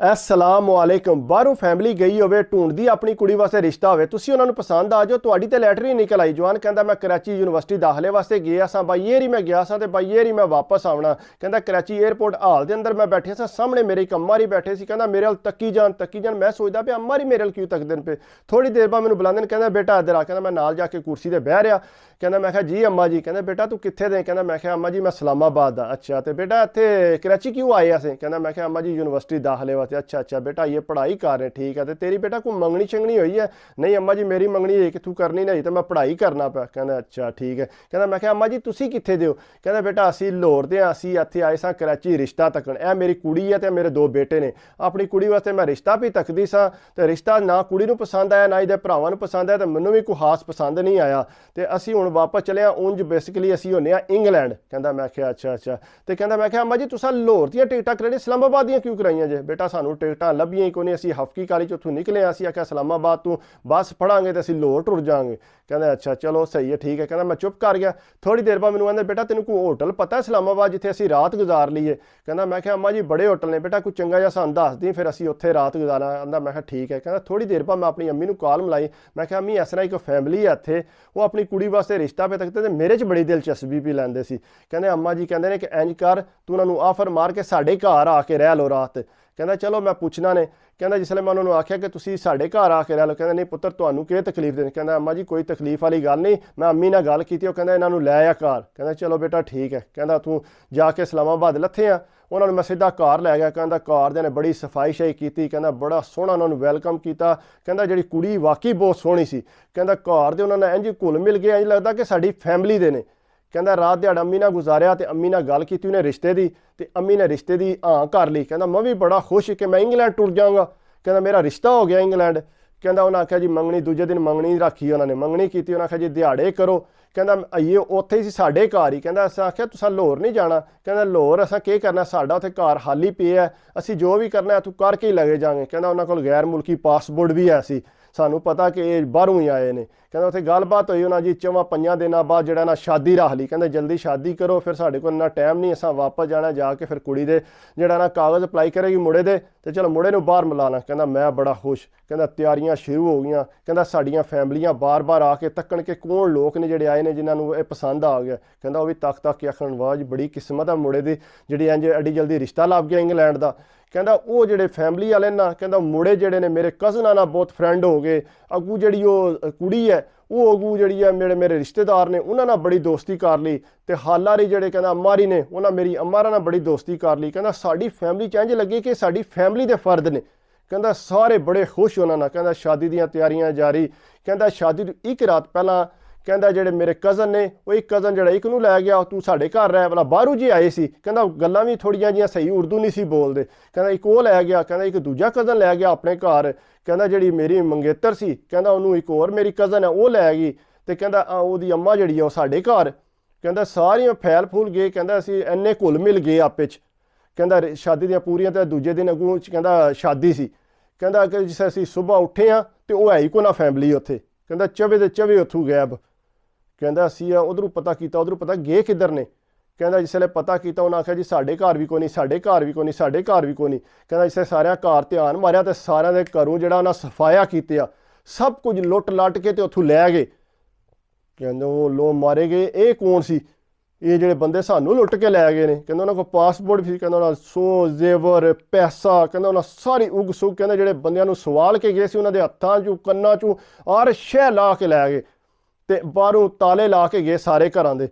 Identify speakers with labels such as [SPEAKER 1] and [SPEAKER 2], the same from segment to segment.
[SPEAKER 1] अस्सलामुअलैकुम। बाहरों फैमिली गई होवे ढूंढदी अपनी कुड़ी वास्ते रिश्ता होवे, तुसी उन्होंने पसंद आ जाओ, तुहाडी ते लैटर ही निकल आई। जवान कहता मैं कराची यूनिवर्सिटी दाखले वास्ते गया सा, बाई ईयर ही मैं गया सा ते बाई ईयर ही मैं वापस आवना। कहता कराची एयरपोर्ट हाल दे अंदर मैं बैठे सा, सामने मेरे एक अम्मा ही बैठे सी। कहता मेरे अल तक्की जान तक्की जान। मैं सोचदा पे अम्मा ही मेरे अल क्यों तकदे पे। थोड़ी देर बाद मैनू बुलांदे, कहता बेटा इधर आ। कहता मैं नाल जाके कुर्सी ते बह रहा। कहता मैं कहा जी अम्मा जी। कहता बेटा तू कित्थे दे। कहता मैं कहा अम्मा जी मैं इस्लामाबाद दा। अच्छा तो बेटा इत्थे कराची क्यों आए असें। कहता मैं कहा अम्मा जी यूनिवर्सिटी दाखले वास्ते। अच्छा अच्छा बेटा ये पढ़ाई कर रहे, ठीक है। तो तेरी बेटा कोई मंगनी शंगनी हुई है। नहीं अम्मा जी मेरी मंगनी है कि तू करनी नहीं, तो मैं पढ़ाई करना पाया। कहना अच्छा ठीक है। कहता मैं कहा अम्मा जी तुसी कित्थे दे हो। कहता बेटा असी लाहौर दे, असी इत्थे आए सा कराची रिश्ता तकन। ए मेरी कुड़ी है ते मेरे दो बेटे ने। अपनी कुड़ी वास्ते मैं रिश्ता भी तकदी सा, ते रिश्ता ना कुड़ी नूं पसंद आया ना इहदे भरावां नूं पसंद आया, ते मैनूं भी कोई खास पसंद नहीं आया। ते असी हुण वापस चले आ। उंज बेसिकली असी होने आ इंग्लैंड। कहता मैं क्या अच्छा अच्छा। तो कहता मैं क्या अम्मा जी तुसां लाहौर दियां टिकटां कराई, इस्लामाबाद दियां क्यों कराइयां जे। बेटा सानूं टिकटां लभियां ही कोई, असी हफकी काली च उत्थों निकले। असी आख्या इस्लामाबाद तू बस फड़ांगे तो असी लाहौर टुर जाएंगे। कहता अच्छा चलो सही है ठीक है। कहता मैं चुप कर गया। थोड़ी देर बाद मैनूं कहंदे बेटा तेनों कोई होटल पता है इस्लामाबाद जिथे असी रात गुजार लीए। कहता मैं क्या अम्मा जी बड़े होटल ने, बेटा कोई चंगा जिहा सानूं दस दी, फिर असी उत्थे रात गुजारा। आंदा मैं ठीक है। कहता थोड़ी देर बाद मैं अपनी अम्मी नूं कॉल मिलाई। मैं क्या अम्मी इस तरह एक फैमिली है इत्थे, वो अपनी कुड़ी वास्ते रिश्ता पे तकते, मेरे च बड़ी दिलचस्पी भी लैंदे सी। कहंदे अम्मा जी कहंदे ने कि इंज कर तू उन्होंने ऑफर मार के साडे घर आके रह लो रात। कहंदा चलो मैं पुछना ने। कहंदा जिसले मैं उन्होंने आख्या कि तुसी साडे घर आके रह लो। कहंदा नहीं पुत्र तुहानूं की तकलीफ देनी। कहंदा अम्मा जी कोई तकलीफ वाली गल नहीं, मैं अम्मी नाल गल कीती, कहंदा इन्हां नूं लै आ घर। कहंदा चलो बेटा ठीक है। कहंदा तू जाके इस्लामाबाद लथे आ। उन्होंने मैं सीधा घर लै गया। कहंदा घर दे ने बड़ी सफाई शफाई की, कहंदा बड़ा सोहना उन्होंने वेलकम किया। कहंदा जिहड़ी कुड़ी वाकई बहुत सोहनी सी। कहंदा घर दे उन्होंने इंज घुल मिल गए, इंज लगदा कि साडी फैमिली दे ने। कहंदा रात दिहाड़ अम्मी नाल गुजारिया, तो अम्मी नाल गल की उन्हें रिश्ते की, तो अम्मी ने रिश्ते की हाँ कर ली। कहंदा मैं भी बड़ा खुश कि मैं इंग्लैंड टुर जाऊँगा। कहंदा मेरा रिश्ता हो गया इंग्लैंड। कहंदा उन्हें आख्या जी मंगनी, दूजे दिन मंगनी रखी, उन्होंने मंगनी की। उन्हें आख्या जी दिहाड़े करो। कहंदा ये उत्थे ही साडे घर ही। कहंदा असां आख्या तुसां लाहौर नहीं जाना। कहंदा लाहौर असां की करना, साडा उत्थे घर खाली पिया है, असी जो भी करना है तू करके ही लगे जाएंगे। कहंदा उन्होंने कोल गैर मुल्की पासपोर्ट भी है सी, सानू पता कि ये बाहरों ही आए ने। कहंदा उत्थे गलबात हुई उन्होंने जी 4-5 दिनों बाद जिहड़ा ना शादी रख ली। कहंदा जल्दी शादी करो, फिर साडे कोल इन्ना टाइम नहीं, असां वापस जाना, जाके फिर कुड़ी दे जिहड़ा ना कागज़ अप्लाई करेगी मुड़े दे, ते चलो मुड़े नूं बाहर मिलाना। कहंदा मैं बड़ा खुश। कहंदा तैयारियां शुरू हो गईयां। कहंदा साडियां फैमिलियां बार बार आके तक्कण के कौन लोग ने जिहड़े आए ने जिन्हां नूं ये पसंद आ गया। कहंदा वो भी तक तक के आखण वाह जी बड़ी किस्मत है मुड़े दी जिहड़ी इंज एड्डी जल्दी रिश्ता लभ गया इंग्लैंड दा। कहंदा वो जिहड़े फैमिली वाले ना, कहंदा मुड़े जिहड़े ने मेरे कज़नां नाल बहुत फ्रेंड हो गए। अगू जिहड़ी वो कुड़ी है वो अगू जिहड़ी है मेरे रिश्तेदार ने उन्हां नाल बड़ी दोस्ती कर ली, ते हालारी जिहड़े कहंदा अम्मारी ने उन्हां मेरी अम्मारा नाल बड़ी दोस्ती कर ली। कहंदा साडी फैमिली च इंज लगे कि साडी फैमिली दे फर्द ने। कहंदा सारे बड़े खुश उन्हां नाल। कहंदा शादी दीयां तैयारियां जारी। कहंदा शादी तो एक रात पहला कहंदा जिहड़े मेरे कज़न ने वो एक कज़न जिहड़ा एक नूं लै गया, तू साडे घर रह, भला बाहरों जी आए सी। कहंदा गल्लां भी थोड़ियां जिहियां सही उर्दू नहीं सी बोलदे। कहंदा एक वो लै गया। कहंदा एक दूजा कज़न लै गया अपने घर। कहंदा जिहड़ी मेरी मंगेतर सी, कहंदा उन्होंने एक होर मेरी कज़न है वो लै गई, ते कहंदा ओहदी अम्मा जिहड़ी है वो साडे घर। कहंदा सारियां फैल फूल गए। कहंदा असीं इन्ने घुल मिल गए आपे च। कहंदा शादी दियां पूरियां, ते दूजे दिन अगों कहंदा शादी सी। कहंदा कि जिस असीं सुबह उठे हाँ तो वो है ही कोई ना फैमिली उत्थे। कहंदा 24 दे 24 उत्थों गैब। कहंदा असीं उधरों पता किया, उधरों पता गए किधर ने। कहंदा जिसले पता किया उन्हें आख्या जी साडे घर भी कोई नहीं, साडे घर भी कोई नहीं, साडे घर भी कोई नहीं। कहंदा जिसले सारियां घर ध्यान मारिया तो सारियां दे घरों जिहड़ा उन्हें सफाया कीतिया, सब कुछ लुट लट के ते उत्थों लै गए। कहंदे वो लो मारे गए, ये कौन सी, ये जिहड़े बंदे सानू लुट के लै गए ने। कहंदे उन्होंने कोल पासपोर्ट भी, कहंदा उन्होंने सो जेवर पैसा, कहंदा उन्होंने सारी उग सुग, कहंदा जिहड़े बंदियां नूं सवाल के गए सी उन्हां दे हत्थां चों कन्नां चों हर शै ला के लै गए, ते बाहरों ताले ला के गए सारे घरां दे।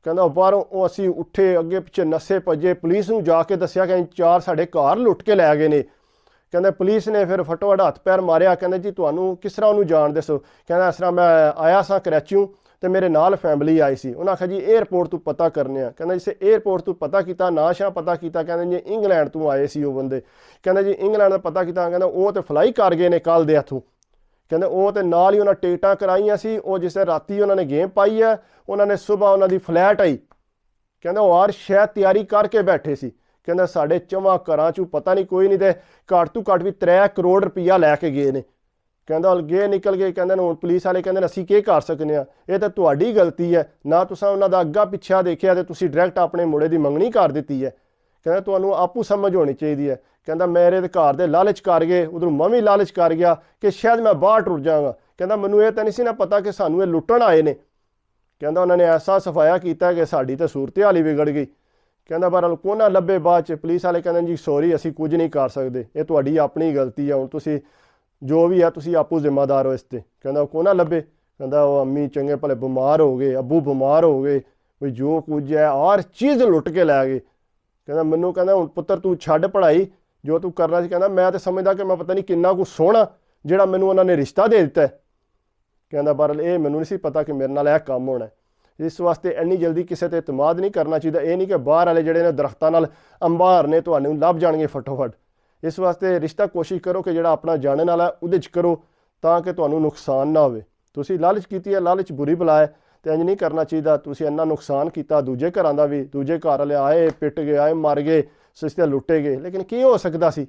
[SPEAKER 1] कहंदा बाहरों असीं उठे अगे पिछे नस्से भजे, पुलिस नूं जाके दस्सिया कि 4 साडे घर लुट के लै गए ने। कहंदे पुलिस ने फिर फटोफट हत्थ पैर मारिया। कहंदे जी तुहानूं किस तरह उन्होंने जान दसो। कहंदा इस तरह मैं आया सा कराचियों ते मेरे नाल फैमिली आई सी। उन्हें आख्या जी एयरपोर्ट तू पता करने आ। कहंदा जिसे एयरपोर्ट तू पता किया, ना शा पता किया। कहंदे जी इंग्लैंड तू आए सी वो बंदे। कहंदे जी इंग्लैंड का पता किया। कहंदा वो तो फ्लाई कर गए ने कल दे हथों। कहंदे वो तो नाल ही उन्हें टिकटां कराइयां सी, वो जिस राती उन्होंने गेम पाई है उन्होंने सुबह उन्होंने फ्लैट आई। कहंदा वो हर शै तैयारी करके बैठे सी। कहंदा साडे 4 घरां चों पता नहीं कोई नहीं, तो घट तो घट भी 3 करोड़ रुपया लैके गए ने। कहंदा गे निकल गए। कहंदे हुण पुलिस वाले कहंदे असीं की कर सकने आ, ये तो तुहाडी गलती है, ना तुसां उन्हां दा अग्गा पिछा देखिया ते तुसीं डायरैक्ट अपने मुड़े दी मंगनी कर दित्ती है। ਕਹਿੰਦਾ ਤੁਹਾਨੂੰ ਆਪੂ ਸਮਝ ਹੋਣੀ ਚਾਹੀਦੀ ਹੈ। ਕਹਿੰਦਾ ਮੇਰੇ ਦੇ ਘਰ ਦੇ ਲਾਲਚ ਕਰ ਗਏ, ਉਧਰੋਂ ਮੈਂ ਵੀ ਲਾਲਚ ਕਰ ਗਿਆ ਕਿ ਸ਼ਾਇਦ ਮੈਂ ਬਾਹਰ ਟੁਰ ਜਾਵਾਂਗਾ। ਕਹਿੰਦਾ ਮੈਨੂੰ ਇਹ ਤਾਂ ਨਹੀਂ ਸੀ ਨਾ ਪਤਾ ਕਿ ਸਾਨੂੰ ਇਹ ਲੁੱਟਣ ਆਏ ਨੇ। ਕਹਿੰਦਾ ਉਹਨਾਂ ਨੇ ਐਸਾ ਸਫਾਇਆ ਕੀਤਾ ਕਿ ਸਾਡੀ ਤਾਂ ਸੂਰਤ ਹਾਲ ਹੀ ਵਿਗੜ ਗਈ। ਕਹਿੰਦਾ ਬਹਰਹਾਲ ਕੋਨਾ ਲੱਭੇ, ਬਾਅਦ 'ਚ ਪੁਲਿਸ ਵਾਲੇ ਕਹਿੰਦੇ ਜੀ ਸੌਰੀ ਅਸੀਂ ਕੁਝ ਨਹੀਂ ਕਰ ਸਕਦੇ, ਇਹ ਤੁਹਾਡੀ ਆਪਣੀ ਗਲਤੀ ਹੈ, ਹੁਣ ਤੁਸੀਂ ਜੋ ਵੀ ਹੈ ਤੁਸੀਂ ਆਪੂ ਜ਼ਿੰਮੇਦਾਰ ਹੋ ਇਸ 'ਤੇ। ਕਹਿੰਦਾ ਉਹ ਕੋਨਾ ਲੱਭੇ। ਕਹਿੰਦਾ ਉਹ ਅੰਮੀ ਚੰਗੇ ਭਲੇ ਬਿਮਾਰ ਹੋ ਗਏ, ਅੱਬੂ ਬਿਮਾਰ ਹੋ ਗਏ, ਵੀ ਜੋ ਕੁਝ ਹੈ ਹਰ ਚੀਜ਼ ਲੁੱਟ ਕੇ ਲੈ ਗਏ। ਕਹਿੰਦਾ ਮੈਨੂੰ ਕਹਿੰਦਾ ਹੁਣ ਪੁੱਤਰ ਤੂੰ ਛੱਡ ਪੜ੍ਹਾਈ, ਜੋ ਤੂੰ ਕਰਨਾ ਸੀ। ਕਹਿੰਦਾ ਮੈਂ ਤਾਂ ਸਮਝਦਾ ਕਿ ਮੈਂ ਪਤਾ ਨਹੀਂ ਕਿੰਨਾ ਕੁ ਸੋਹਣਾ ਜਿਹੜਾ ਮੈਨੂੰ ਉਹਨਾਂ ਨੇ ਰਿਸ਼ਤਾ ਦੇ ਦਿੱਤਾ। ਕਹਿੰਦਾ ਬਹਰਹਾਲ ਇਹ ਮੈਨੂੰ ਨਹੀਂ ਸੀ ਪਤਾ ਕਿ ਮੇਰੇ ਨਾਲ ਇਹ ਕੰਮ ਹੋਣਾ। ਇਸ ਵਾਸਤੇ ਇੰਨੀ ਜਲਦੀ ਕਿਸੇ 'ਤੇ ਇਤਮਾਦ ਨਹੀਂ ਕਰਨਾ ਚਾਹੀਦਾ। ਇਹ ਨਹੀਂ ਕਿ ਬਾਹਰ ਵਾਲੇ ਜਿਹੜੇ ਨੇ ਦਰਖਤਾਂ ਨਾਲ ਅੰਬਾਰ ਨੇ ਤੁਹਾਨੂੰ ਲੱਭ ਜਾਣਗੇ ਫਟੋਫਟ। ਇਸ ਵਾਸਤੇ ਰਿਸ਼ਤਾ ਕੋਸ਼ਿਸ਼ ਕਰੋ ਕਿ ਜਿਹੜਾ ਆਪਣਾ ਜਾਣਨ ਵਾਲਾ ਉਹਦੇ 'ਚ ਕਰੋ ਤਾਂ ਕਿ ਤੁਹਾਨੂੰ ਨੁਕਸਾਨ ਨਾ ਹੋਵੇ। ਤੁਸੀਂ ਲਾਲਚ ਕੀਤੀ ਹੈ, ਲਾਲਚ ਬੁਰੀ ਬਲਾ ਹੈ, ਤੇ ਇੰਜ ਨਹੀਂ ਕਰਨਾ ਚਾਹੀਦਾ। ਤੁਸੀਂ ਇੰਨਾ ਨੁਕਸਾਨ ਕੀਤਾ ਦੂਜੇ ਘਰਾਂ ਦਾ ਵੀ, ਦੂਜੇ ਘਰ ਵਾਲੇ ਆਏ ਪਿੱਟ ਗਏ, ਆਏ ਮਰ ਗਏ, ਸਸਤੇ ਲੁੱਟੇ ਗਏ, ਲੇਕਿਨ ਕੀ ਹੋ ਸਕਦਾ ਸੀ?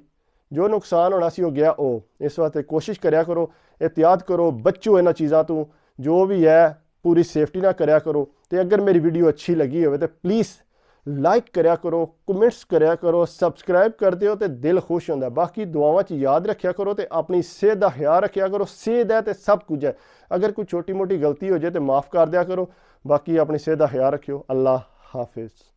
[SPEAKER 1] ਜੋ ਨੁਕਸਾਨ ਹੋਣਾ ਸੀ ਉਹ ਗਿਆ ਉਹ। ਇਸ ਵਾਸਤੇ ਕੋਸ਼ਿਸ਼ ਕਰਿਆ ਕਰੋ, एहतियात करो, बचो इन्हां चीज़ों तो, जो भी है पूरी सेफ्टी ना करया करो। तो अगर मेरी वीडियो अच्छी लगी हो तो प्लीज़ लाइक करया करो, कमेंट्स करया करो, सबसक्राइब कर दिओ तो दिल खुश होंदा। बाकी दुआवां च याद रखा करो तो अपनी सेहत का ख्याल रखा करो। सेहत है तो सब कुछ है। अगर कोई छोटी मोटी गलती हो जाए तो माफ़ कर दिया करो। बाकी अपनी सेहत का ख्याल रखियो। अल्लाह हाफिज़।